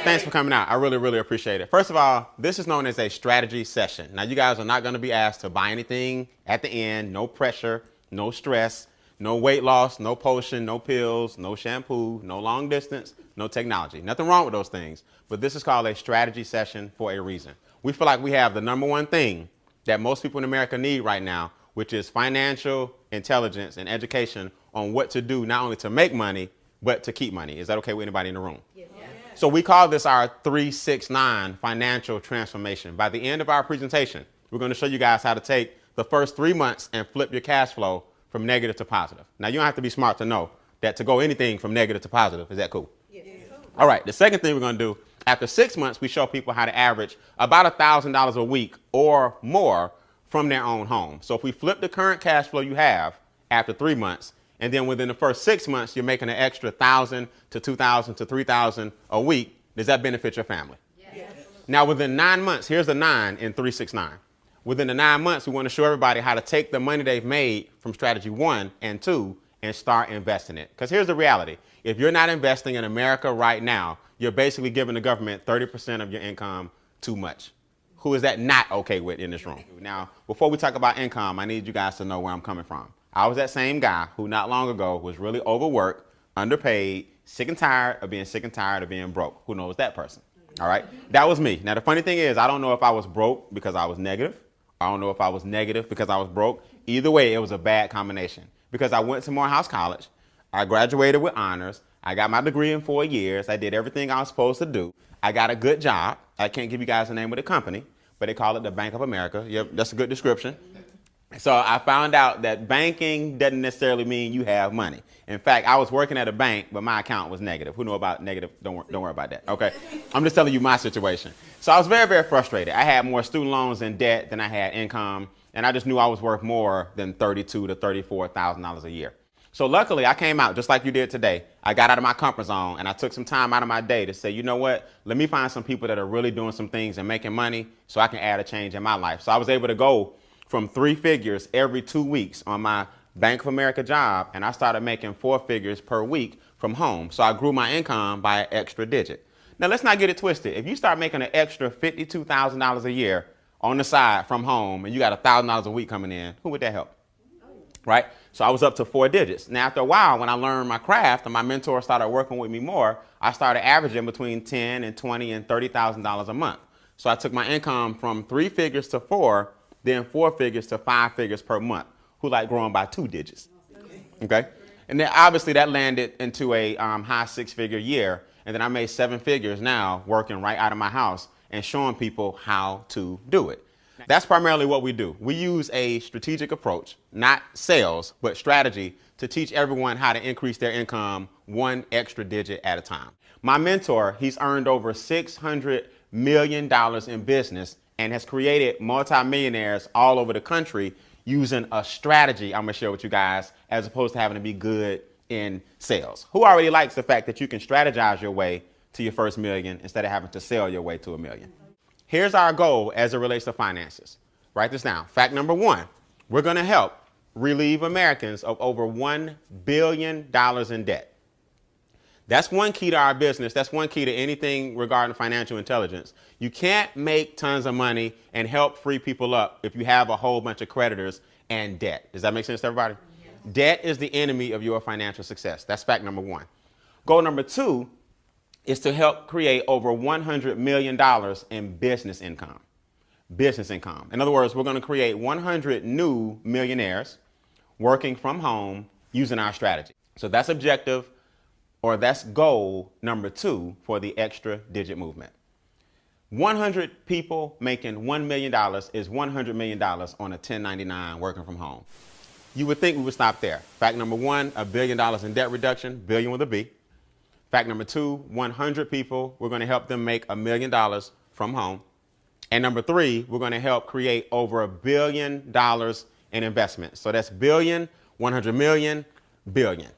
thanks for coming out. I really, really appreciate it. First of all, this is known as a strategy session. Now, you guys are not going to be asked to buy anything at the end. No pressure, no stress, no weight loss, no potion, no pills, no shampoo, no long distance, no technology. Nothing wrong with those things. But this is called a strategy session for a reason. We feel like we have the number one thing that most people in America need right now, which is financial intelligence and education on what to do, not only to make money, but to keep money. Is that okay with anybody in the room? Yes. So we call this our 369 financial transformation. By the end of our presentation, we're going to show you guys how to take the first 3 months and flip your cash flow from negative to positive. Now, you don't have to be smart to know that to go anything from negative to positive. Is that cool? Yes. All right. The second thing we're going to do, after 6 months, we show people how to average about $1,000 a week or more from their own home. So if we flip the current cash flow you have after 3 months, and then within the first 6 months, you're making an extra $1,000 to $2,000 to $3,000 a week, does that benefit your family? Yes. Now, within 9 months, here's the 9 in 369. Within the 9 months, we want to show everybody how to take the money they've made from strategy 1 and 2 and start investing it. Because here's the reality. If you're not investing in America right now, you're basically giving the government 30% of your income too much. Who is that not okay with in this room? Now, before we talk about income, I need you guys to know where I'm coming from. I was that same guy who not long ago was really overworked, underpaid, sick and tired of being sick and tired of being broke. Who knows that person? All right. That was me. Now, the funny thing is, I don't know if I was broke because I was negative. I don't know if I was negative because I was broke. Either way, it was a bad combination because I went to Morehouse College. I graduated with honors. I got my degree in 4 years. I did everything I was supposed to do. I got a good job. I can't give you guys the name of the company, but they call it the Bank of America. Yep, that's a good description. So I found out that banking doesn't necessarily mean you have money. In fact, I was working at a bank, but my account was negative. Who know about negative? Don't worry about that. Okay. I'm just telling you my situation. So I was very, very frustrated. I had more student loans and debt than I had income. And I just knew I was worth more than $32,000 to $34,000 a year. So luckily I came out just like you did today. I got out of my comfort zone and I took some time out of my day to say, you know what, let me find some people that are really doing some things and making money so I can add a change in my life. So I was able to go from 3 figures every 2 weeks on my Bank of America job, and I started making 4 figures per week from home. So I grew my income by an extra digit. Now, let's not get it twisted. If you start making an extra $52,000 a year on the side from home and you got $1,000 a week coming in, who would that help? Right? So I was up to 4 digits. Now, after a while, when I learned my craft and my mentor started working with me more, I started averaging between $10,000 and $20,000 and $30,000 a month. So I took my income from 3 figures to 4, then 4 figures to 5 figures per month. Who like growing by 2 digits? Okay. And then obviously that landed into a high 6-figure year. And then I made 7 figures now working right out of my house and showing people how to do it. That's primarily what we do. We use a strategic approach, not sales, but strategy to teach everyone how to increase their income 1 extra digit at a time. My mentor, he's earned over $600 million in business and has created multimillionaires all over the country using a strategy I'm going to share with you guys as opposed to having to be good in sales. Who already likes the fact that you can strategize your way to your first million instead of having to sell your way to $1 million? Here's our goal as it relates to finances. Write this down. Fact number 1, we're going to help relieve Americans of over $1 billion in debt. That's one key to our business. That's one key to anything regarding financial intelligence. You can't make tons of money and help free people up if you have a whole bunch of creditors and debt. Does that make sense to everybody? Yes. Debt is the enemy of your financial success. That's fact number 1. Goal number 2 is to help create over $100 million in business income. Business income. In other words, we're going to create 100 new millionaires working from home using our strategy. So that's objective, or that's goal number 2 for the extra digit movement. 100 people making $1 million is $100 million on a 1099 working from home. You would think we would stop there. Fact number 1, $1 billion in debt reduction, billion with a B. Fact number 2, 100 people, we're going to help them make $1 million from home. And number 3, we're going to help create over $1 billion in investment. So that's billion, 100 million, billion.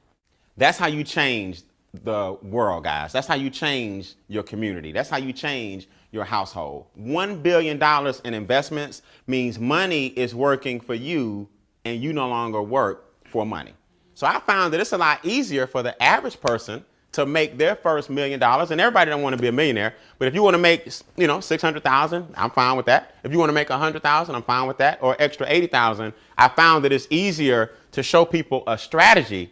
That's how you change the world, guys. That's how you change your community. That's how you change your household. $1 billion in investments means money is working for you and you no longer work for money. So I found that it's a lot easier for the average person to make their first $1 million, and everybody don't want to be a millionaire, but if you want to make, 600,000, I'm fine with that. If you want to make 100,000, I'm fine with that, or extra 80,000, I found that it's easier to show people a strategy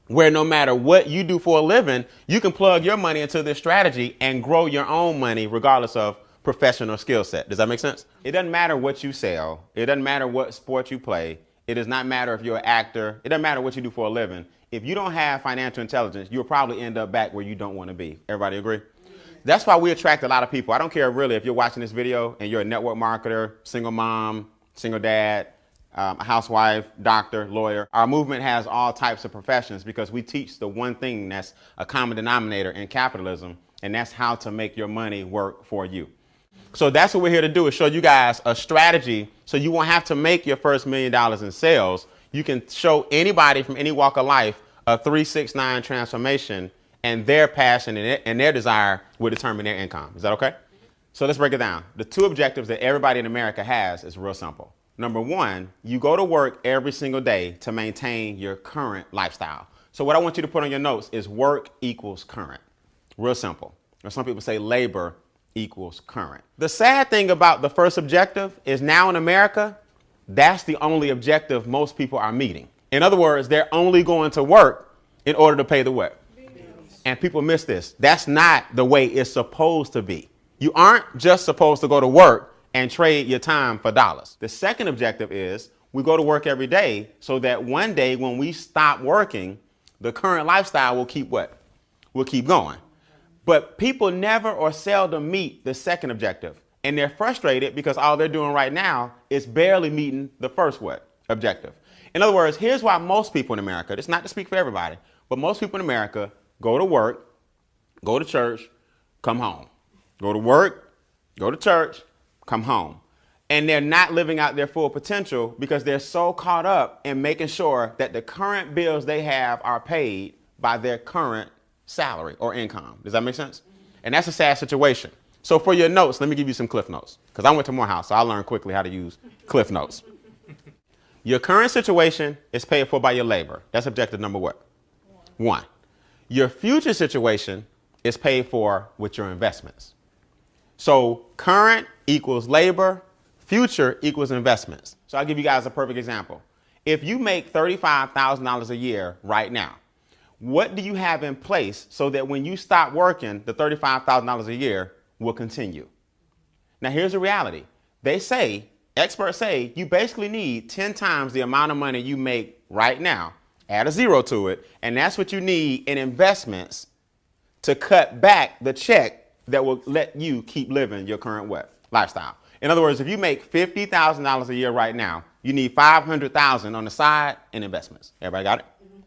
where no matter what you do for a living, you can plug your money into this strategy and grow your own money regardless of professional skill set. Does that make sense? It doesn't matter what you sell. It doesn't matter what sport you play. It does not matter if you're an actor. It doesn't matter what you do for a living. If you don't have financial intelligence, you'll probably end up back where you don't want to be. Everybody agree? That's why we attract a lot of people. I don't care really if you're watching this video and you're a network marketer, single mom, single dad, a housewife, doctor, lawyer. Our movement has all types of professions because we teach the one thing that's a common denominator in capitalism, and that's how to make your money work for you. So that's what we're here to do, is show you guys a strategy so you won't have to make your first $1 million in sales. You can show anybody from any walk of life a 3-6-9 transformation, and their passion and their desire will determine their income. Is that okay? So let's break it down. The two objectives that everybody in America has is real simple. Number one, you go to work every single day to maintain your current lifestyle. So what I want you to put on your notes is work equals current. Real simple. Or some people say labor equals current. The sad thing about the first objective is now in America, that's the only objective most people are meeting. In other words, they're only going to work in order to pay the what? And people miss this. That's not the way it's supposed to be. You aren't just supposed to go to work and trade your time for dollars. The second objective is we go to work every day so that one day when we stop working, the current lifestyle will keep what? Will keep going. But people never or seldom meet the second objective. And they're frustrated because all they're doing right now is barely meeting the first what? Objective. In other words, here's why most people in America, it's not to speak for everybody, but most people in America go to work, go to church, come home. Go to work, go to church, come home. And they're not living out their full potential because they're so caught up in making sure that the current bills they have are paid by their current salary or income. Does that make sense? And that's a sad situation. So for your notes, let me give you some Cliff Notes, because I went to Morehouse, so I learned quickly how to use Cliff Notes. Your current situation is paid for by your labor. That's objective number what? One. Your future situation is paid for with your investments. So current equals labor, future equals investments. So I'll give you guys a perfect example. If you make $35,000 a year right now, what do you have in place so that when you stop working, the $35,000 a year will continue? Now here's the reality. Experts say you basically need 10 times the amount of money you make right now, add a zero to it, and that's what you need in investments to cut back the check that will let you keep living your current what? Lifestyle. In other words, if you make $50,000 a year right now, you need $500,000 on the side in investments. Everybody got it? Mm-hmm.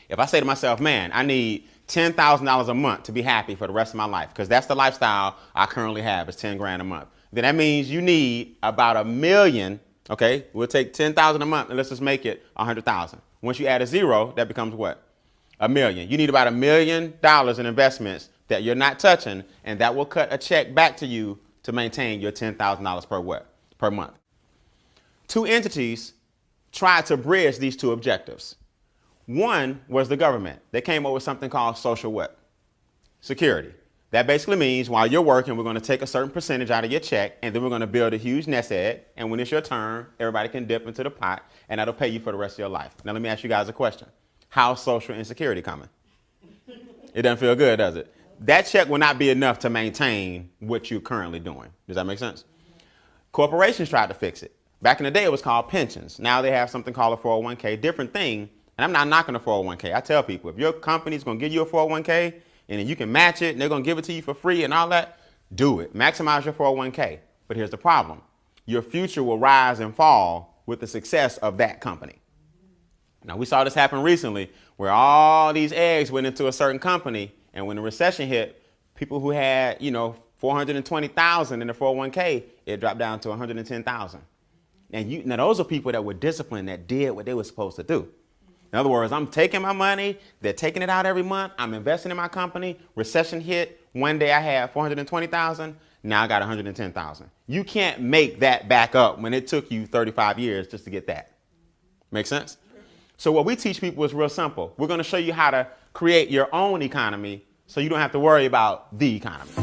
If I say to myself, man, I need $10,000 a month to be happy for the rest of my life, because that's the lifestyle I currently have, is 10 grand a month. Then that means you need about $1 million. Okay, we'll take 10,000 a month and let's just make it 100,000. Once you add a zero, that becomes what? $1 million. You need about $1 million in investments that you're not touching, and that will cut a check back to you to maintain your $10,000 per what? Per month. Two entities tried to bridge these two objectives. One was the government. They came up with something called social what? Security. That basically means while you're working, we're going to take a certain percentage out of your check, and then we're going to build a huge nest egg. And when it's your turn, everybody can dip into the pot, and that'll pay you for the rest of your life. Now, let me ask you guys a question. How's social insecurity coming? It doesn't feel good, does it? That check will not be enough to maintain what you're currently doing. Does that make sense? Corporations tried to fix it. Back in the day, it was called pensions. Now they have something called a 401k, different thing. And I'm not knocking a 401k. I tell people, if your company's going to give you a 401k, and then you can match it, and they're going to give it to you for free and all that, do it. Maximize your 401k. But here's the problem. Your future will rise and fall with the success of that company. Now, we saw this happen recently where all these eggs went into a certain company, and when the recession hit, people who had, $420,000 in their 401k, it dropped down to $110,000. And now those are people that were disciplined, that did what they were supposed to do. In other words, I'm taking my money, they're taking it out every month, I'm investing in my company, recession hit, one day I had $420,000, now I got $110,000. You can't make that back up when it took you 35 years just to get that. Make sense? So what we teach people is real simple. We're going to show you how to create your own economy so you don't have to worry about the economy.